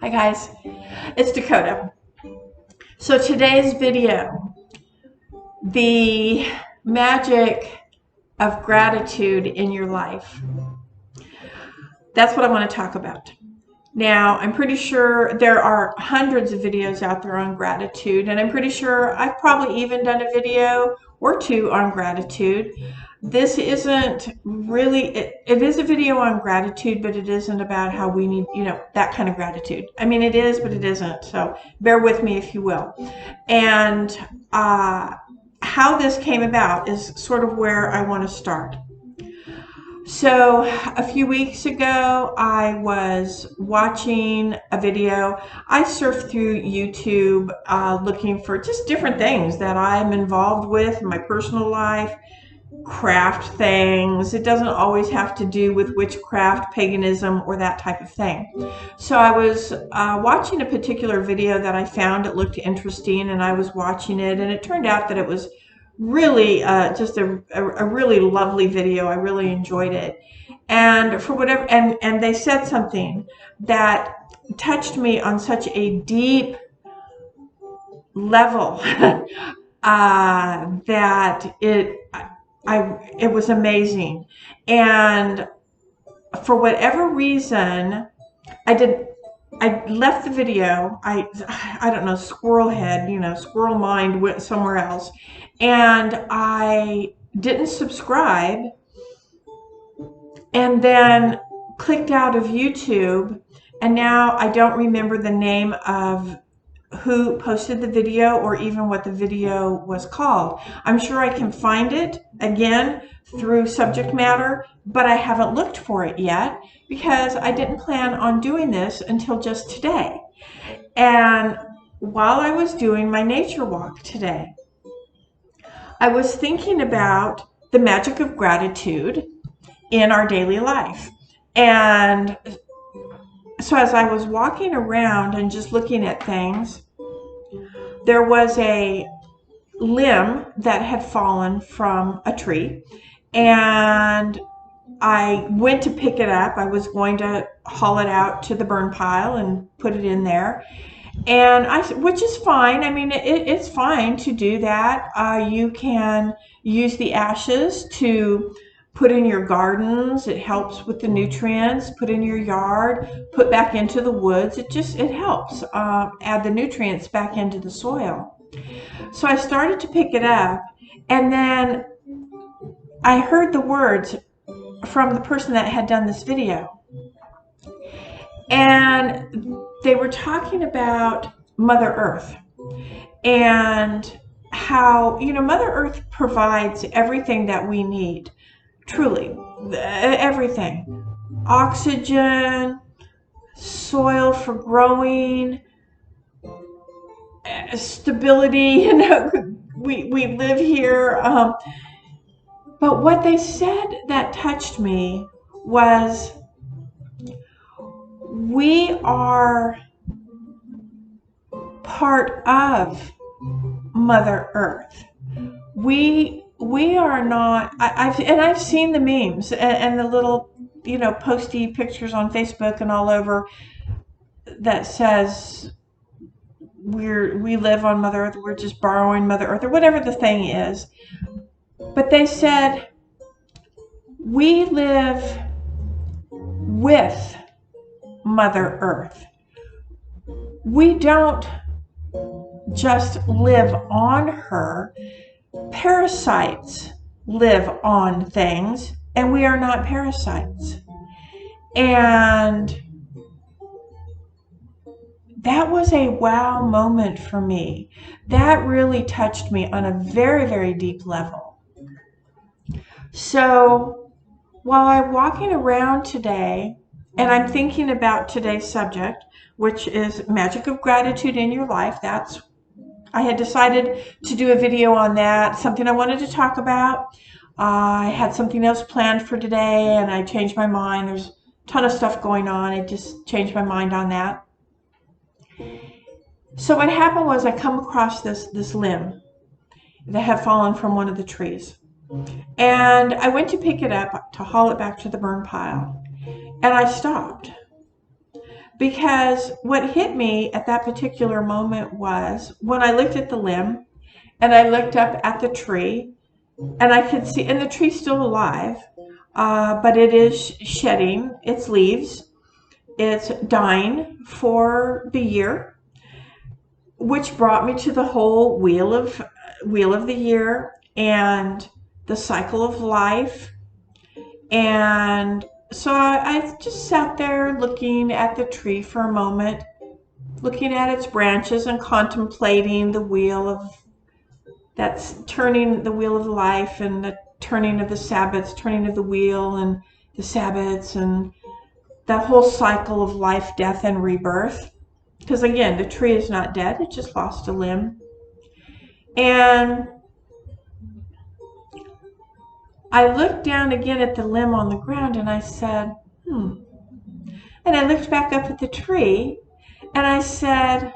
Hi guys, it's Dakota. So today's video, the magic of gratitude in your life. That's what I want to talk about. Now, I'm pretty sure there are hundreds of videos out there on gratitude, and I'm pretty sure I've probably even done a video or two on gratitude. This isn't really, it is a video on gratitude, but it isn't about how we need, that kind of gratitude. I mean, it is, but it isn't. So bear with me if you will. And how this came about is sort of where I want to start. So a few weeks ago, I was watching a video. I surfed through YouTube looking for just different things that I'm involved with in my personal life, craft things. It doesn't always have to do with witchcraft, paganism, or that type of thing. So I was watching a particular video that I found. It looked interesting, and I was watching it, and it turned out that it was really just a really lovely video. I really enjoyed it. And for whatever, and they said something that touched me on such a deep level that it was amazing. And for whatever reason, I left the video. I don't know, squirrel head, squirrel mind went somewhere else. And I didn't subscribe and then clicked out of YouTube. And now I don't remember the name of who posted the video or even what the video was called. I'm sure I can find it again through subject matter, but I haven't looked for it yet because I didn't plan on doing this until just today. And while I was doing my nature walk today, I was thinking about the magic of gratitude in our daily life. And so as I was walking around and just looking at things, there was a limb that had fallen from a tree, and I went to pick it up. I was going to haul it out to the burn pile and put it in there, which is fine. I mean, it's fine to do that. You can use the ashes to put in your gardens. It helps with the nutrients. Put in your yard, put back into the woods. It helps add the nutrients back into the soil. So I started to pick it up, and then I heard the words from the person that had done this video. And they were talking about Mother Earth and how, Mother Earth provides everything that we need. Truly, everything. Oxygen, soil for growing, stability. We live here. But what they said that touched me was, we are part of Mother Earth. We are not. I've seen the memes and the little posty pictures on Facebook and all over that says we live on Mother Earth. We're just borrowing Mother Earth or whatever the thing is. But they said we live with Mother Earth. We don't just live on her. Parasites live on things, and we are not parasites. And that was a wow moment for me. That really touched me on a very, very deep level. So while I'm walking around today, and I'm thinking about today's subject, which is Magic of Gratitude in your life. I had decided to do a video on that, something I wanted to talk about. I had something else planned for today, and I changed my mind. There's a ton of stuff going on. I just changed my mind on that. So what happened was I come across this limb that had fallen from one of the trees. And I went to pick it up to haul it back to the burn pile. And I stopped. because what hit me at that particular moment was when I looked at the limb and I looked up at the tree, and I could see, and the tree's still alive, but it is shedding its leaves. It's dying for the year, which brought me to the whole wheel of the year and the cycle of life. And so I just sat there looking at the tree for a moment, looking at its branches and contemplating the wheel of that's turning, the wheel of life, and the turning of the Sabbats, turning of the wheel and the Sabbats, and that whole cycle of life, death, and rebirth. Because again, the tree is not dead, it just lost a limb. And I looked down again at the limb on the ground and I said, And I looked back up at the tree and I said,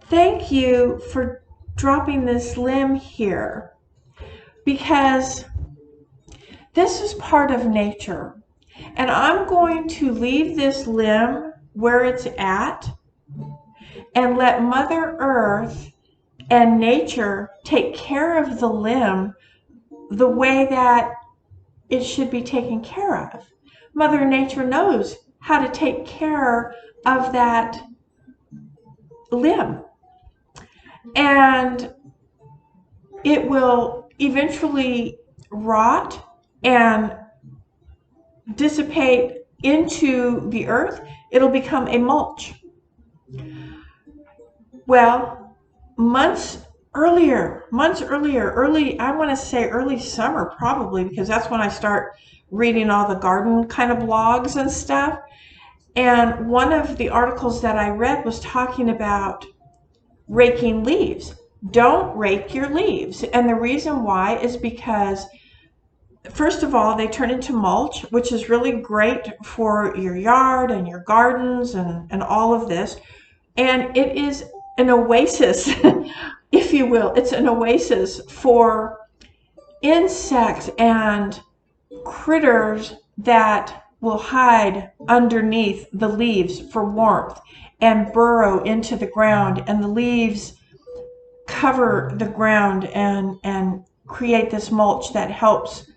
thank you for dropping this limb here, because this is part of nature. And I'm going to leave this limb where it's at and let Mother Earth and nature take care of the limb the way that it should be taken care of. Mother Nature knows how to take care of that limb. And it will eventually rot and dissipate into the earth. It'll become a mulch. Well, months earlier, I want to say early summer probably, because that's when I start reading all the garden kind of blogs and stuff. And one of the articles that I read was talking about raking leaves. Don't rake your leaves. And the reason why is because, first of all, they turn into mulch, which is really great for your yard and your gardens and all of this. And it is an oasis, if you will. It's an oasis for insects and critters that will hide underneath the leaves for warmth and burrow into the ground. And the leaves cover the ground and create this mulch that helps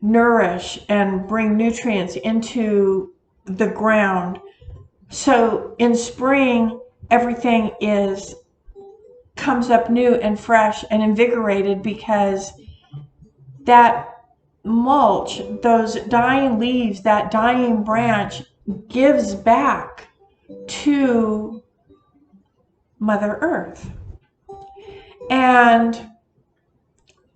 nourish and bring nutrients into the ground. So in spring, everything comes up new and fresh and invigorated, because that mulch, those dying leaves, that dying branch gives back to Mother Earth. And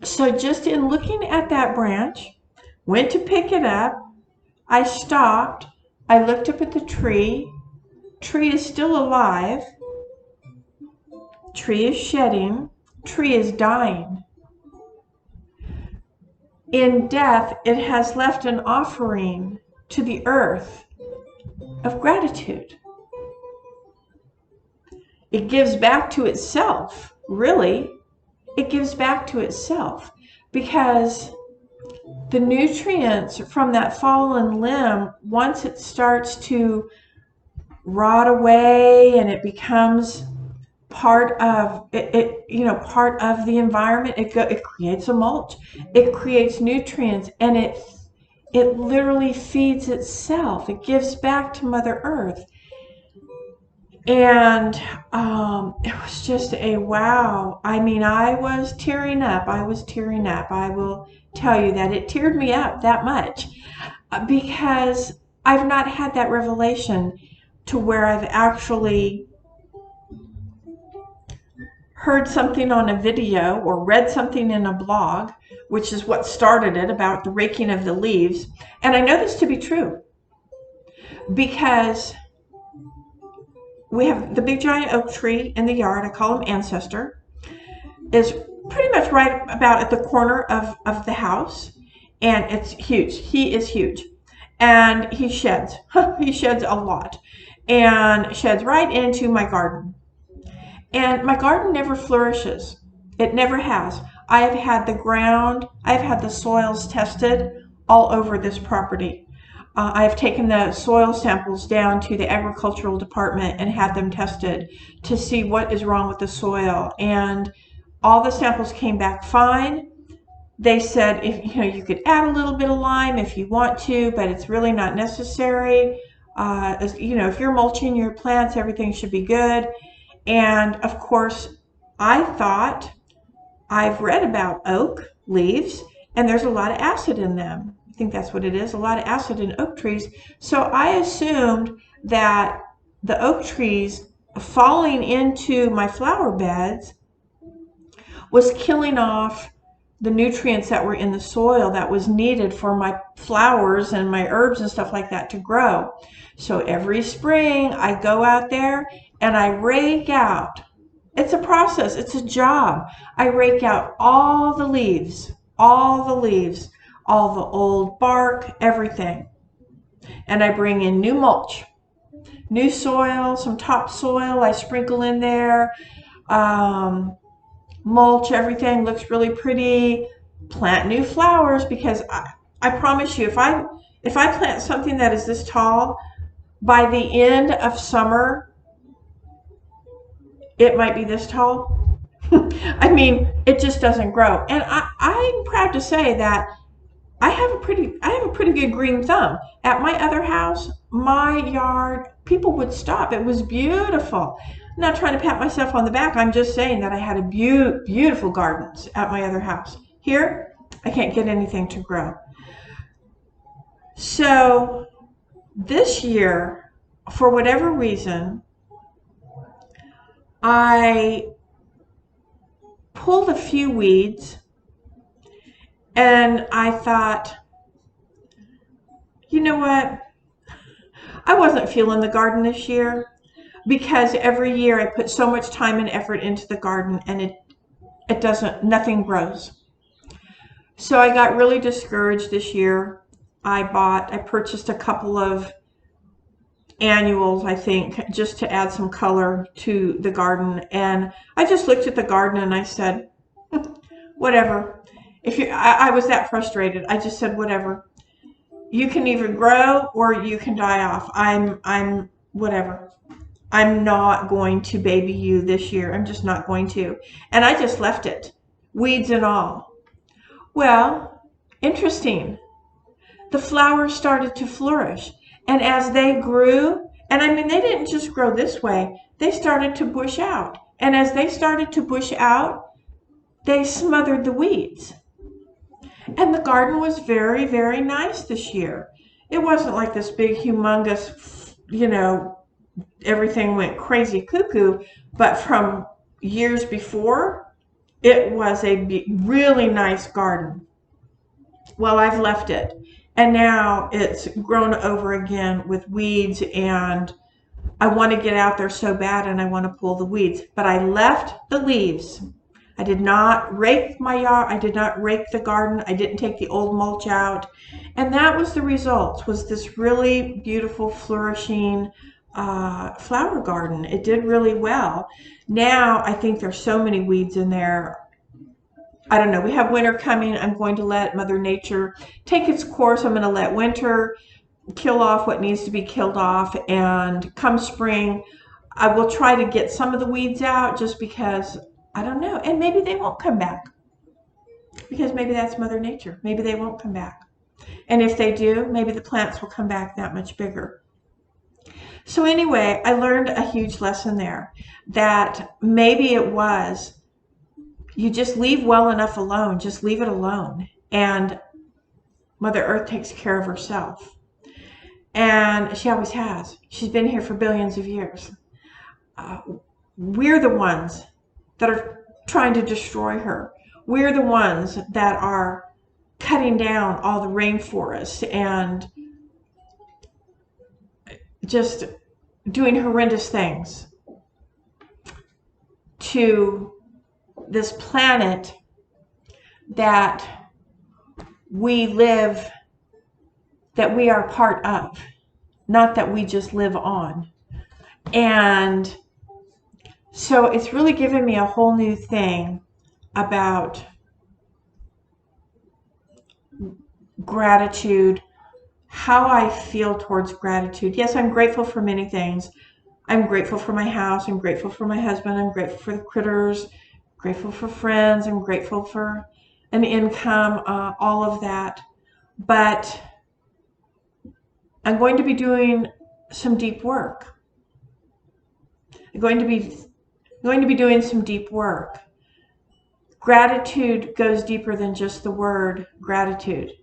so just in looking at that branch, went to pick it up, I stopped, I looked up at the tree. Tree is still alive. Tree is shedding. Tree is dying. In death, it has left an offering to the earth of gratitude. It gives back to itself, really. It gives back to itself, because the nutrients from that fallen limb, once it starts to rot away and it becomes part of part of the environment, it creates a mulch, it creates nutrients, and it literally feeds itself. It gives back to Mother Earth. And it was just a wow. I mean, I was tearing up. I will tell you that it teared me up that much, because I've not had that revelation to where I've actually heard something on a video or read something in a blog, which is what started it, about the raking of the leaves. And I know this to be true, because we have the big giant oak tree in the yard. I call him Ancestor. Is pretty much right about at the corner of the house. And it's huge. He is huge. And he sheds. He sheds a lot. And sheds right into my garden. And my garden never flourishes. It never has. I have had the soils tested all over this property. I've taken the soil samples down to the agricultural department and had them tested to see what is wrong with the soil. And all the samples came back fine. They said if you could add a little bit of lime if you want to, but it's really not necessary. If you're mulching your plants, everything should be good. And of course, I've read about oak leaves, and there's a lot of acid in them. I think that's what it is, a lot of acid in oak trees. So I assumed that the oak trees falling into my flower beds was killing off the nutrients that were in the soil that was needed for my flowers and my herbs and stuff like that to grow. So every spring I go out there and I rake out. It's a process, it's a job. I rake out all the leaves, all the old bark, everything. And I bring in new mulch, new soil, some topsoil I sprinkle in there. Mulch, everything looks really pretty. Plant new flowers, because I promise you, if I plant something that is this tall, by the end of summer, it might be this tall. I mean, it just doesn't grow. And I'm proud to say that I have a pretty good green thumb. At my other house, my yard, people would stop. It was beautiful. I'm not trying to pat myself on the back. I'm just saying that I had a beautiful gardens at my other house. Here, I can't get anything to grow. So this year, for whatever reason, I pulled a few weeds, and I thought, you know what? I wasn't feeling the garden this year, because every year I put so much time and effort into the garden, and nothing grows. So I got really discouraged this year. I purchased a couple of annuals, I think, just to add some color to the garden. And I just looked at the garden and I said, whatever. I was that frustrated. I just said, whatever. You can either grow or you can die off. I'm whatever. I'm not going to baby you this year. I'm just not going to. And I just left it, weeds and all. Well, interesting. The flowers started to flourish. And as they grew, and I mean, they didn't just grow this way, they started to bush out. And as they started to bush out, they smothered the weeds. And the garden was very, very nice this year. It wasn't like this big, humongous, everything went crazy cuckoo, but from years before, it was a really nice garden. Well, I've left it, and now it's grown over again with weeds, and I want to get out there so bad, and I want to pull the weeds, but I left the leaves. I did not rake my yard. I did not rake the garden. I didn't take the old mulch out, and that was the result, was this really beautiful, flourishing flower garden. It did really well. Now I think there's so many weeds in there. I don't know. We have winter coming. I'm going to let Mother Nature take its course. I'm going to let winter kill off what needs to be killed off, and come spring, I will try to get some of the weeds out, just because, I don't know, and maybe they won't come back, because maybe that's Mother Nature. Maybe they won't come back. And if they do, maybe the plants will come back that much bigger. So anyway, I learned a huge lesson there, that maybe it was, you just leave well enough alone, just leave it alone, and Mother Earth takes care of herself. And she always has. She's been here for billions of years. We're the ones that are trying to destroy her. We're the ones that are cutting down all the rainforests and just doing horrendous things to this planet that we live, that we are part of, not that we just live on. And so it's really given me a whole new thing about gratitude, how I feel towards gratitude. Yes, I'm grateful for many things. I'm grateful for my house. I'm grateful for my husband. I'm grateful for the critters. Grateful for friends. I'm grateful for an income, all of that. But I'm going to be doing some deep work. I'm going to be doing some deep work. Gratitude goes deeper than just the word gratitude.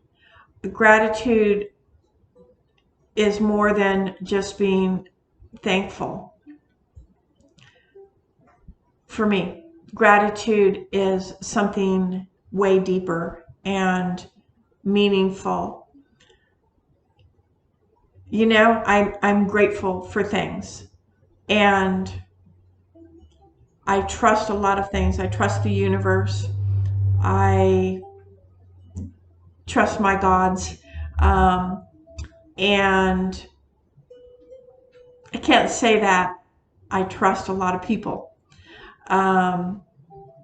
Gratitude is more than just being thankful. For me, gratitude is something way deeper and meaningful. You know, I'm grateful for things, and I trust a lot of things. I trust the universe. I trust my gods. And I can't say that I trust a lot of people. And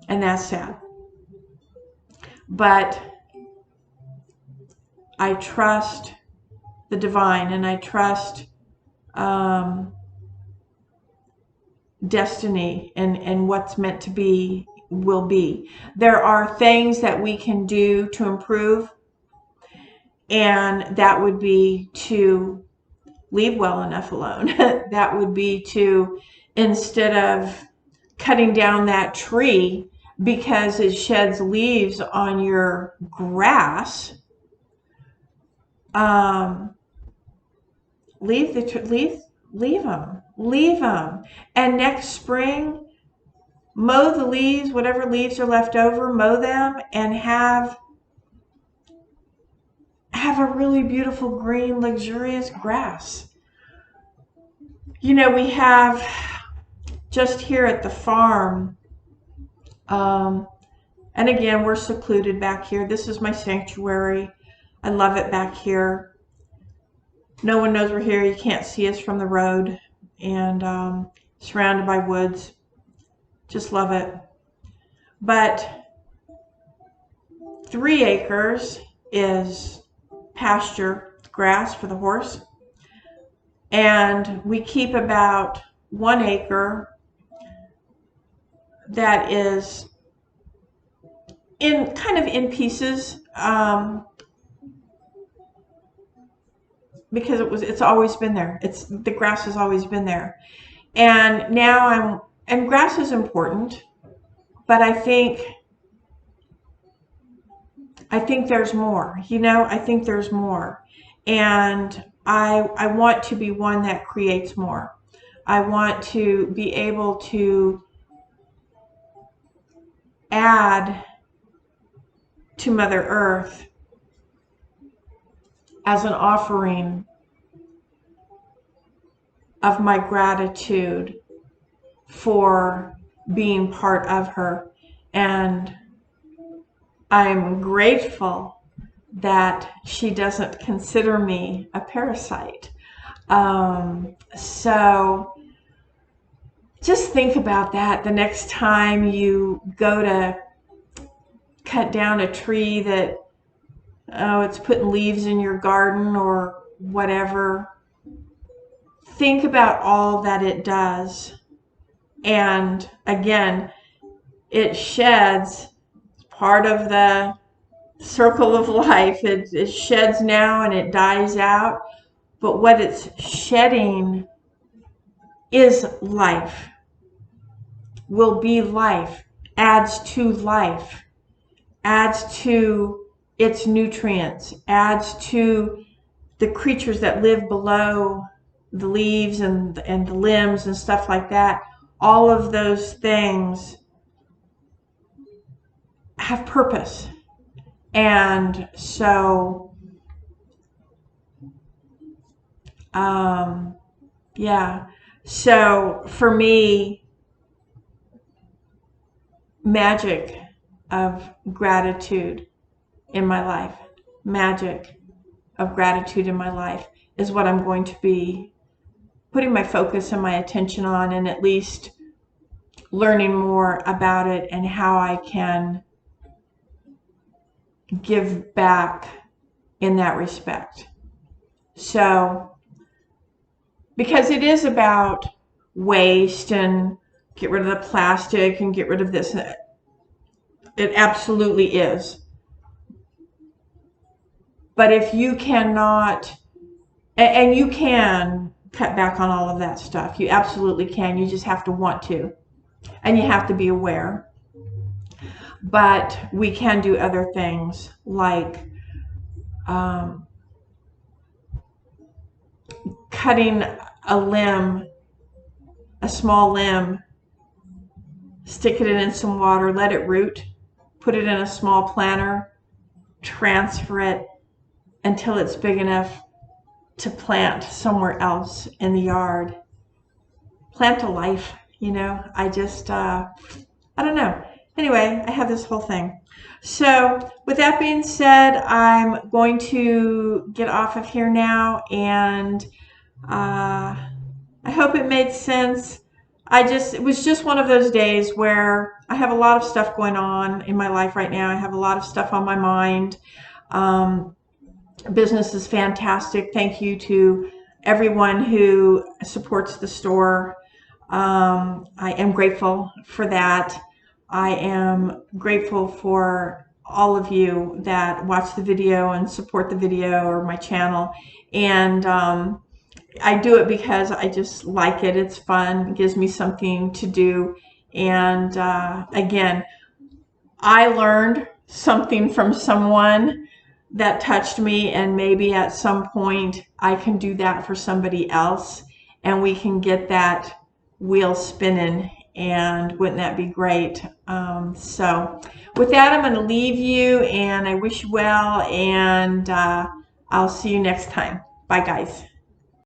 that's sad. But I trust the divine, and I trust destiny, and what's meant to be will be. There are things that we can do to improve, and that would be to leave well enough alone. That would be to, instead of cutting down that tree because it sheds leaves on your grass, leave them. And next spring, mow the leaves, whatever leaves are left over, mow them, and have a really beautiful green, luxurious grass. You know, we have just here at the farm, and again, we're secluded back here. This is my sanctuary. I love it back here. No one knows we're here. You can't see us from the road, and surrounded by woods. Just love it. But 3 acres is pasture grass for the horse, and we keep about 1 acre that is in pieces, because it's always been there. The grass has always been there, and now and grass is important, but I think there's more. You know, I think there's more, and I want to be one that creates more. I want to be able to add to Mother Earth as an offering of my gratitude for being part of her. And I'm grateful that she doesn't consider me a parasite. So just think about that the next time you go to cut down a tree that, it's putting leaves in your garden or whatever. Think about all that it does. And again, it sheds part of the circle of life. It sheds now and it dies out. But what it's shedding is life, will be life, adds to life, adds to its nutrients, adds to the creatures that live below the leaves and the limbs and stuff like that. All of those things have purpose. And so, yeah. So for me, magic of gratitude in my life, magic of gratitude in my life is what I'm going to be putting my focus and my attention on, and at least learning more about it and how I can give back in that respect. So, because it is about waste and get rid of the plastic and get rid of this. It absolutely is. But if you cannot, and you can cut back on all of that stuff, you absolutely can. You just have to want to, and you have to be aware. But we can do other things like cutting a limb, a small limb, stick it in some water, let it root, put it in a small planter, transfer it until it's big enough to plant somewhere else in the yard. Plant a life, you know. I don't know. Anyway, I have this whole thing. So with that being said, I'm going to get off of here now, and I hope it made sense. It was just one of those days where I have a lot of stuff going on in my life right now. I have a lot of stuff on my mind. Business is fantastic. Thank you to everyone who supports the store. I am grateful for that. I am grateful for all of you that watch the video and support the video or my channel. And I do it because I just like it. It's fun. It gives me something to do. And again, I learned something from someone that touched me, and maybe at some point I can do that for somebody else, and we can get that wheel spinning. And wouldn't that be great? So with that, I'm going to leave you, and I wish you well, and I'll see you next time. Bye, guys.